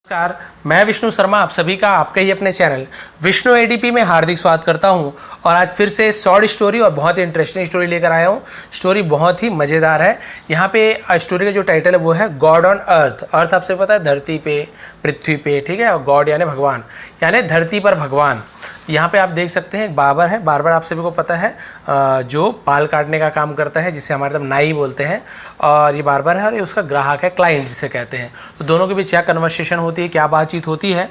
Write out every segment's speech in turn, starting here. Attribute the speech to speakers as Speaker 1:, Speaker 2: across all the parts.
Speaker 1: नमस्कार, मैं विष्णु शर्मा आप सभी का आपके ही अपने चैनल विष्णु एडीपी में हार्दिक स्वागत करता हूं। और आज फिर से शॉर्ट स्टोरी और बहुत ही इंटरेस्टिंग स्टोरी लेकर आया हूं। स्टोरी बहुत ही मज़ेदार है। यहाँ पे स्टोरी का जो टाइटल है वो है गॉड ऑन अर्थ। अर्थ आपसे पता है धरती पे, पृथ्वी पे, ठीक है। और गॉड यानी भगवान, यानी धरती पर भगवान। यहाँ पे आप देख सकते हैं एक बार्बर है। बार्बर आप सभी को पता है जो बाल काटने का काम करता है, जिसे हमारे तरफ नाई बोलते हैं। और ये बार्बर है और ये उसका ग्राहक है, क्लाइंट जिसे कहते हैं। तो दोनों के बीच क्या कन्वर्सेशन होती है, क्या बातचीत होती है,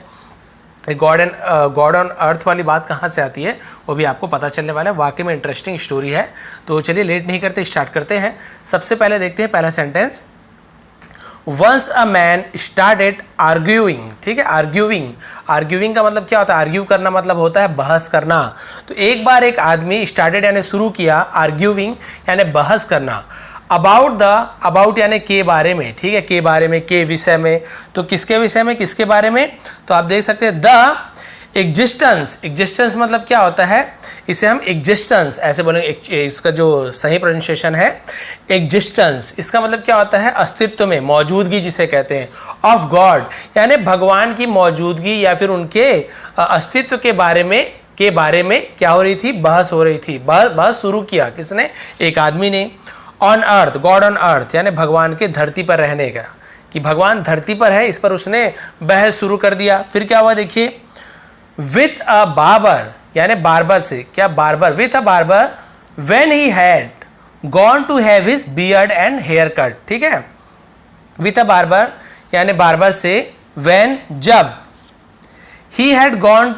Speaker 1: गॉड ऑन अर्थ वाली बात कहाँ से आती है वो भी आपको पता चलने वाला है। वाकई में इंटरेस्टिंग स्टोरी है। तो चलिए लेट नहीं करते, स्टार्ट करते हैं। सबसे पहले देखते हैं पहला sentence. Once a man started arguing, ठीक है। आर्ग्यूइंग का मतलब क्या होता है? आर्ग्यू करना मतलब होता है बहस करना। तो एक बार एक आदमी स्टार्टेड यानी शुरू किया, आर्ग्यूइंग यानी बहस करना, अबाउट यानी के बारे में, ठीक है। के बारे में, के विषय में। तो किसके विषय में, किसके बारे में? तो आप देख सकते हैं द एग्जिस्टेंस मतलब क्या होता है? इसे हम एग्जिस्टेंस ऐसे बोलेंगे। इसका जो सही प्रोनाउंसिएशन है एग्जिस्टेंस, इसका मतलब क्या होता है? अस्तित्व में, मौजूदगी जिसे कहते हैं। ऑफ गॉड यानी भगवान की मौजूदगी या फिर उनके अस्तित्व के बारे में क्या हो रही थी? बहस हो रही थी। बहस शुरू किया किसने? एक आदमी ने। On earth, God on earth यानी भगवान के धरती पर रहने का, कि भगवान धरती पर है, इस पर उसने बहस शुरू कर दिया। फिर क्या हुआ देखिए, विथ अ बार्बर यानी बार्बर से, क्या barber, with a barber when he had gone to have his beard and hair cut, ठीक है। विथ अ बार्बर यानी बार्बर से, व्हेन जब, ही हैड गॉन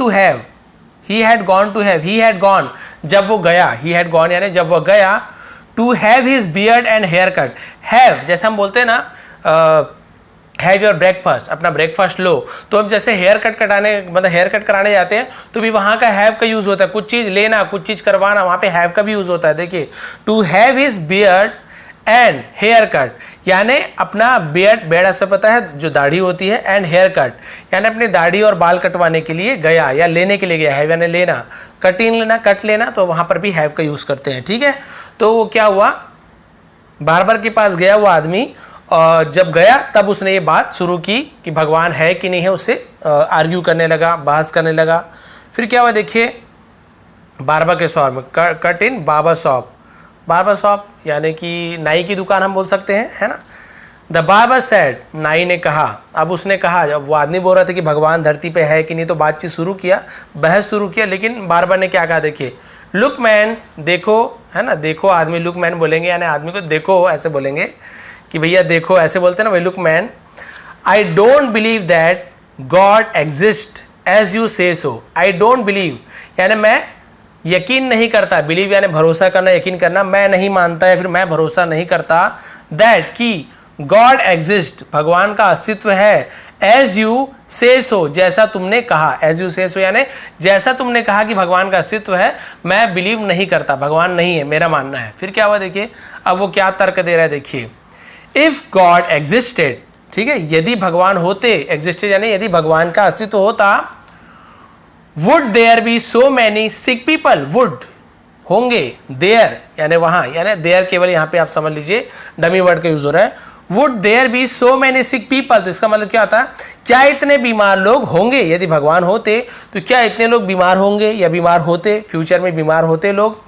Speaker 1: जब वो गया, ही हैड गॉन यानी जब वो गया, to have his beard and hair cut. Have जैसे हम बोलते हैं ना, हैव योर ब्रेकफास्ट, अपना ब्रेकफास्ट लो। तो हम जैसे हेयर कट कराने जाते हैं तो भी वहाँ का हैव का यूज़ होता है। कुछ चीज़ लेना, कुछ चीज़ करवाना, वहाँ पे हैव का भी यूज़ होता है। देखिए, to have his beard and hair cut यानी अपना बियर्ड आपसे पता है जो दाढ़ी होती है, एंड हेयर कट यानी अपनी दाढ़ी और बाल कटवाने के लिए गया या लेने के लिए गया। हैव यानी लेना, कट लेना, तो वहाँ पर भी हैव का यूज़ करते हैं, ठीक है। तो वो क्या हुआ, बार्बर के पास गया वो आदमी, और जब गया तब उसने ये बात शुरू की कि भगवान है कि नहीं है, उससे आर्ग्यू करने लगा, बहस करने लगा। फिर क्या हुआ देखिए, बार्बर के शॉप में, कट इन बार्बर शॉप यानी कि नाई की दुकान हम बोल सकते हैं, है ना। द बार्बर सेड, नाई ने कहा। अब उसने कहा, जब वो आदमी बोल रहा था कि भगवान धरती पे है कि नहीं, तो बातचीत शुरू किया, बहस शुरू किया। लेकिन बार्बर ने क्या कहा देखिए, लुक मैन, देखो, है ना। देखो आदमी, लुक मैन बोलेंगे यानी आदमी को देखो ऐसे बोलेंगे कि भैया देखो, ऐसे बोलते हैं ना भाई, look man, I don't believe that God exist as you say so. I don't believe यानी मैं यकीन नहीं करता, बिलीव यानी भरोसा करना, यकीन करना, मैं नहीं मानता या फिर मैं भरोसा नहीं करता, दैट कि गॉड एग्जिस्ट, भगवान का अस्तित्व है, एज यू से सो, जैसा तुमने कहा। एज यू से सो यानी जैसा तुमने कहा कि भगवान का अस्तित्व है, मैं बिलीव नहीं करता, भगवान नहीं है, मेरा मानना है। फिर क्या हुआ देखिए, अब वो क्या तर्क दे रहा है देखिए, इफ गॉड एग्जिस्टेड, ठीक है, यदि भगवान होते, एग्जिस्टेड यानी यदि भगवान का अस्तित्व होता, would there be so many sick people, would होंगे, देयर यानी वहां, यानी देयर केवल यहाँ पे आप समझ लीजिए डमी वर्ड का यूज हो रहा है। Would there be so many sick people, तो इसका मतलब क्या होता है, क्या इतने बीमार लोग होंगे? यदि भगवान होते तो क्या इतने लोग बीमार होंगे या बीमार होते, फ्यूचर में बीमार होते लोग।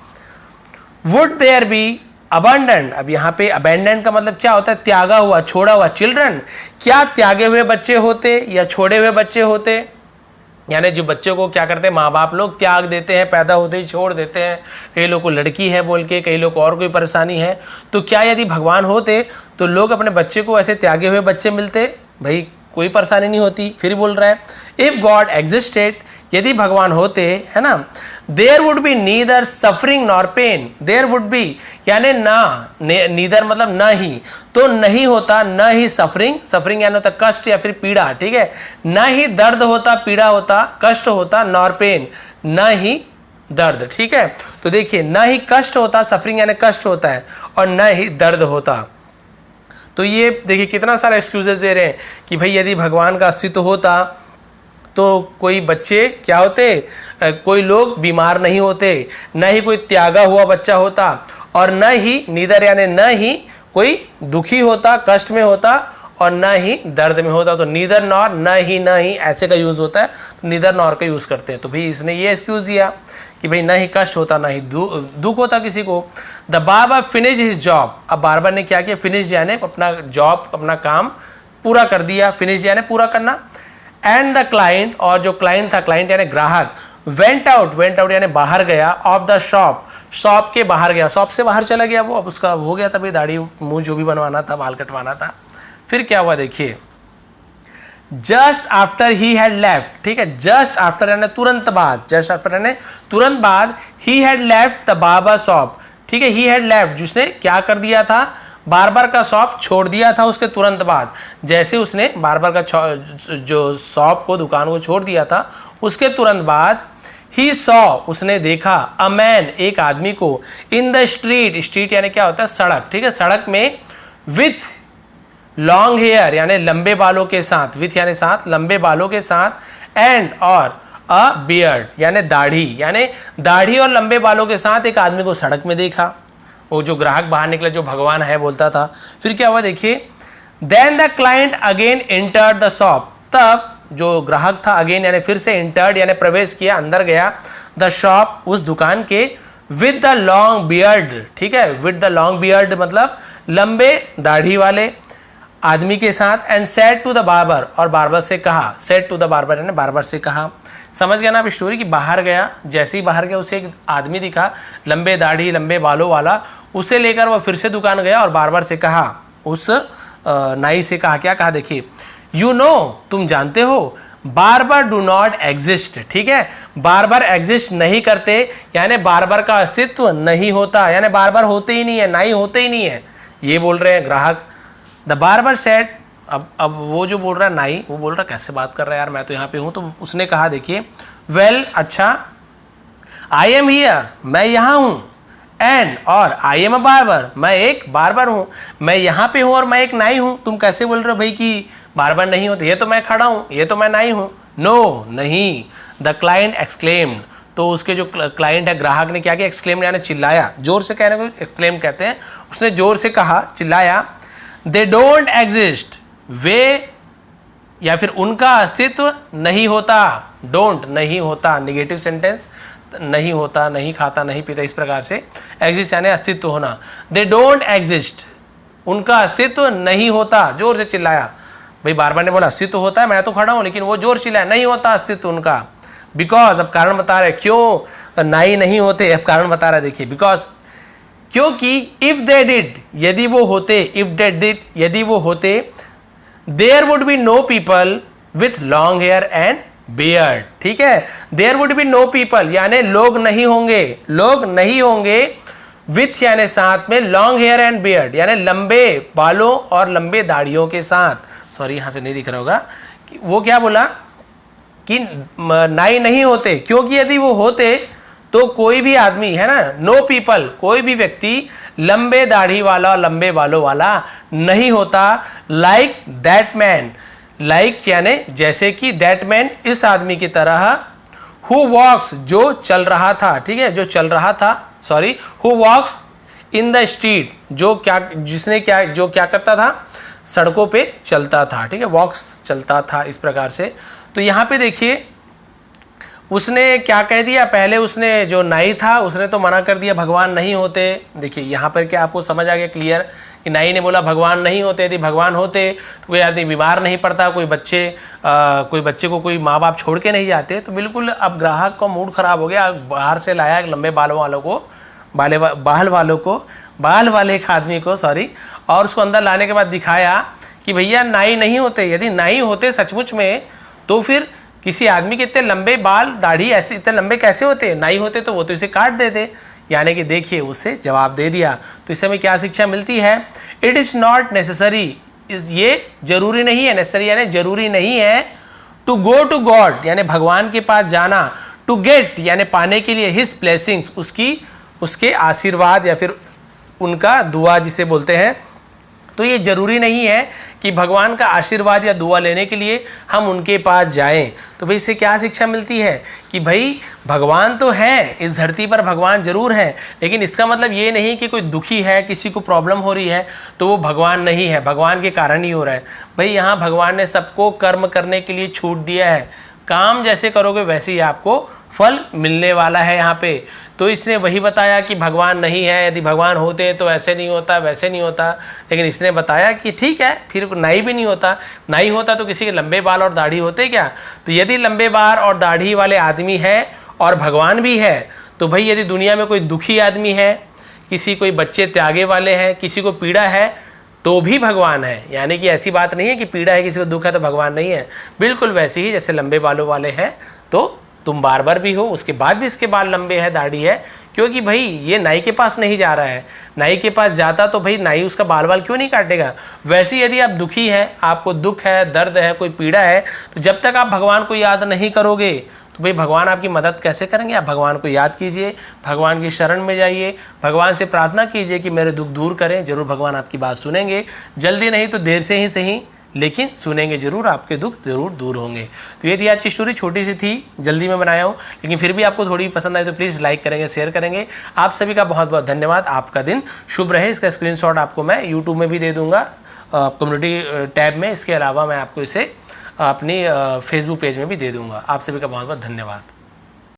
Speaker 1: वुड देयर बी अबंडेंट, अब यहाँ पे अबेंडेंट का मतलब क्या होता है? त्यागा हुआ, छोड़ा हुआ। चिल्ड्रन, क्या त्यागे हुए बच्चे होते या छोड़े हुए बच्चे होते? यानी जो बच्चों को क्या करते हैं माँ बाप लोग, त्याग देते हैं, पैदा होते ही छोड़ देते हैं। कई लोग को लड़की है बोल के, कई लोग को और कोई परेशानी है। तो क्या यदि भगवान होते तो लोग अपने बच्चे को ऐसे त्यागे हुए बच्चे मिलते? भाई कोई परेशानी नहीं होती। फिर बोल रहा है, इफ गॉड एग्जिस्टेड, यदि भगवान होते, है ना, there would be neither suffering nor pain. There would be यानी ना, नीदर मतलब न ही, तो नहीं होता, न ही सफरिंग यानी होता कष्ट या फिर पीड़ा, ठीक है। न ही दर्द होता, पीड़ा होता, कष्ट होता, नॉर पेन, न ही दर्द, ठीक है। तो देखिए, न ही कष्ट होता, सफरिंग यानी कष्ट होता है, और न ही दर्द होता। तो ये देखिए कितना सारा एक्सक्यूजेस दे रहे हैं कि भाई यदि भगवान का अस्तित्व होता तो कोई बच्चे क्या होते, कोई लोग बीमार नहीं होते, न ही कोई त्यागा हुआ बच्चा होता, और न ही नीदर यानी न ही कोई दुखी होता, कष्ट में होता, और न ही दर्द में होता, तो नीदर नॉर, न ही ऐसे का यूज़ होता है, तो नीदर नॉर का यूज़ करते हैं। तो भाई इसने ये एक्सक्यूज़ दिया कि भाई न ही कष्ट होता, न ही दुख होता किसी को। The barber finish his job, अब बार्बर ने क्या किया, फिनिश यानी अपना जॉब, अपना काम पूरा कर दिया, फिनिश यानी पूरा करना। एंड द क्लाइंट, और जो क्लाइंट था, क्लाइंट यानी ग्राहक, वेंट आउट यानी बाहर गया, ऑफ द शॉप, शॉप के बाहर गया, शॉप से बाहर चला गया वो, अब उसका हो गया था भाई दाढ़ी मुंह जो भी बनवाना था, बाल कटवाना था। फिर क्या हुआ देखिए, just after he had left, ठीक है, जस्ट आफ्टर यानी तुरंत बाद, जस्ट आफ्टर यानी तुरंत बाद, he had left the barber shop, ठीक है, ही हैड लेफ्ट, जिसने क्या कर दिया था, बार्बर का शॉप छोड़ दिया था उसके तुरंत बाद। जैसे उसने बार्बर का जो शॉप को, दुकान को छोड़ दिया था, उसके तुरंत बाद ही सॉ, उसने देखा, अ मैन, एक आदमी को, इन द स्ट्रीट, स्ट्रीट यानी क्या होता है, सड़क, ठीक है, सड़क में, विथ लॉन्ग हेयर यानी लंबे बालों के साथ, विथ यानी साथ, लंबे बालों के साथ, एंड और अ बियर्ड यानी दाढ़ी और लंबे बालों के साथ एक आदमी को सड़क में देखा। वो जो ग्राहक बाहर निकला, जो भगवान है बोलता था। फिर क्या हुआ देखिए, then the client again entered the shop, तब जो ग्राहक था अगेन यानी फिर से एंटर्ड यानी प्रवेश किया, अंदर गया, द शॉप, उस दुकान के, विद द लॉन्ग बियर्ड, ठीक है, विद द लॉन्ग बियर्ड मतलब लंबे दाढ़ी वाले आदमी के साथ, and said to the barber, और बार्बर से कहा, सेड टू द बार्बर यानी बार्बर से कहा। समझ गया ना आप स्टोरी की, बाहर गया, जैसे ही बाहर गया उसे एक आदमी दिखा, लंबे दाढ़ी लंबे बालों वाला, उसे लेकर वह फिर से दुकान गया और बार्बर से कहा, उस नाई से कहा, क्या कहा देखिए, यू नो, तुम जानते हो, बार्बर डू नॉट एग्जिस्ट, ठीक है, बार्बर एग्जिस्ट नहीं करते, यानी बार्बर का अस्तित्व नहीं होता, यानी बार्बर होते ही नहीं है, नाई होते ही नहीं है, ये बोल रहे हैं ग्राहक। द बार्बर सेड, अब वो जो बोल रहा है नाई, वो बोल रहा कैसे बात कर रहा है यार, मैं तो यहाँ पे हूँ। तो उसने कहा देखिए, वेल, अच्छा, आई एम हियर, मैं यहाँ हूँ, एंड और आई एम अ बार्बर, मैं एक बार्बर हूँ, मैं यहाँ पे हूँ और मैं एक नाई हूँ। तुम कैसे बोल रहे हो भाई कि बार्बर नहीं होते, ये तो मैं खड़ा हूँ, ये तो मैं नाई हूँ। नो, नहीं। द क्लाइंट एक्सक्लेम्ड, तो उसके जो क्लाइंट है, ग्राहक ने क्या किया, एक्सक्लेम यानी चिल्लाया, जोर से कहने को एक्सक्लेम कहते हैं, उसने जोर से कहा, चिल्लाया, दे डोंट एग्जिस्ट, वे या फिर उनका अस्तित्व नहीं होता, डोंट नहीं होता, निगेटिव सेंटेंस, नहीं होता, नहीं खाता, नहीं पीता, इस प्रकार से, एग्जिस्ट यानी अस्तित्व होना, दे डोंट एग्जिस्ट, उनका अस्तित्व नहीं होता, जोर से चिल्लाया। भाई बार्बर ने बोला अस्तित्व होता है, मैं तो खड़ा हूं, लेकिन वो जोर चिल्लाया, नहीं होता अस्तित्व उनका, बिकॉज, अब कारण बता रहे क्यों नाई नहीं होते, अब कारण बता रहा देखिए, बिकॉज, क्योंकि, इफ दे डिड, यदि वो होते, इफ दे डिड, यदि वो होते, there would be no people with long hair and beard, ठीक है, there would be no people यानी लोग नहीं होंगे, लोग नहीं होंगे, विथ यानी साथ में, लॉन्ग हेयर एंड बियर्ड यानी लंबे बालों और लंबे दाढ़ियों के साथ, सॉरी यहां से नहीं दिख रहा होगा, वो क्या बोला कि नाई नहीं होते, क्योंकि यदि वो होते तो कोई भी आदमी है ना, नो पीपल, कोई भी व्यक्ति लंबे दाढ़ी वाला और लंबे बालों वाला नहीं होता, लाइक दैट मैन, लाइक यानी जैसे कि, दैट मैन इस आदमी की तरह, हु वॉक्स जो चल रहा था, ठीक है, जो चल रहा था, sorry, who walks in the street, जो क्या, जिसने क्या, जो क्या करता था, सड़कों पे चलता था, ठीक है, वॉक्स चलता था, इस प्रकार से। तो यहाँ पे देखिए उसने क्या कह दिया, पहले उसने जो नाई था उसने तो मना कर दिया भगवान नहीं होते। देखिए यहाँ पर क्या आपको समझ आ गया क्लियर कि नाई ने बोला भगवान नहीं होते, यदि भगवान होते तो कोई आदमी बीमार नहीं पड़ता, कोई बच्चे को कोई माँ बाप छोड़ के नहीं जाते। तो बिल्कुल अब ग्राहक का मूड खराब हो गया, बाहर से लाया लंबे बाल वाले एक आदमी को, सॉरी, और उसको अंदर लाने के बाद दिखाया कि भैया नाई नहीं होते, यदि नाई होते सचमुच में तो फिर किसी आदमी के इतने लंबे बाल दाढ़ी ऐसे इतने लंबे कैसे होते, नाई होते तो वो तो इसे काट देते। यानी कि देखिए उसे जवाब दे दिया। तो इससे हमें क्या शिक्षा मिलती है, इट इज़ नॉट नेसेसरी, ये जरूरी नहीं है, नेसेसरी यानी जरूरी नहीं है, टू गो टू गॉड यानी भगवान के पास जाना, टू गेट यानी पाने के लिए, हिज ब्लेसिंग्स उसके आशीर्वाद या फिर उनका दुआ जिसे बोलते हैं। तो ये जरूरी नहीं है कि भगवान का आशीर्वाद या दुआ लेने के लिए हम उनके पास जाएं। तो भाई इससे क्या शिक्षा मिलती है कि भाई भगवान तो है, इस धरती पर भगवान जरूर है, लेकिन इसका मतलब ये नहीं कि कोई दुखी है, किसी को प्रॉब्लम हो रही है तो वो भगवान नहीं है, भगवान के कारण ही हो रहा है। भाई यहाँ भगवान ने सबको कर्म करने के लिए छूट दिया है, काम जैसे करोगे वैसे ही आपको फल मिलने वाला है यहाँ पे। तो इसने वही बताया कि भगवान नहीं है, यदि भगवान होते तो ऐसे नहीं होता वैसे नहीं होता, लेकिन इसने बताया कि ठीक है फिर नाई भी नहीं होता, नाई होता तो किसी के लंबे बाल और दाढ़ी होते क्या। तो यदि लंबे बाल और दाढ़ी वाले आदमी है और भगवान भी है, तो भाई यदि दुनिया में कोई दुखी आदमी है, किसी कोई बच्चे त्यागे वाले हैं, किसी को पीड़ा है, तो भी भगवान है। यानी कि ऐसी बात नहीं है कि पीड़ा है किसी को दुख है तो भगवान नहीं है, बिल्कुल वैसे ही जैसे लंबे बालों वाले हैं तो तुम बार भी हो, उसके बाद भी इसके बाल लंबे हैं, दाढ़ी है, क्योंकि भाई ये नाई के पास नहीं जा रहा है। नाई के पास जाता तो भाई नाई उसका बाल बाल क्यों नहीं काटेगा। वैसे यदि आप दुखी हैं, आपको दुख है, दर्द है, कोई पीड़ा है, तो जब तक आप भगवान को याद नहीं करोगे तो भाई भगवान आपकी मदद कैसे करेंगे। आप भगवान को याद कीजिए, भगवान की शरण में जाइए, भगवान से प्रार्थना कीजिए कि मेरे दुख दूर करें, जरूर भगवान आपकी बात सुनेंगे, जल्दी नहीं तो देर से ही सही, लेकिन सुनेंगे जरूर, आपके दुख जरूर दूर होंगे। तो ये थी आज की स्टोरी, छोटी सी थी, जल्दी में बनाया हूँ, लेकिन फिर भी आपको थोड़ी पसंद आई तो प्लीज़ लाइक करेंगे, शेयर करेंगे। आप सभी का बहुत बहुत धन्यवाद, आपका दिन शुभ रहे। इसका स्क्रीनशॉट आपको मैं यूट्यूब में भी दे दूँगा कम्युनिटी टैब में, इसके अलावा मैं आपको इसे अपनी फेसबुक पेज में भी दे दूँगा। आप सभी का बहुत बहुत धन्यवाद।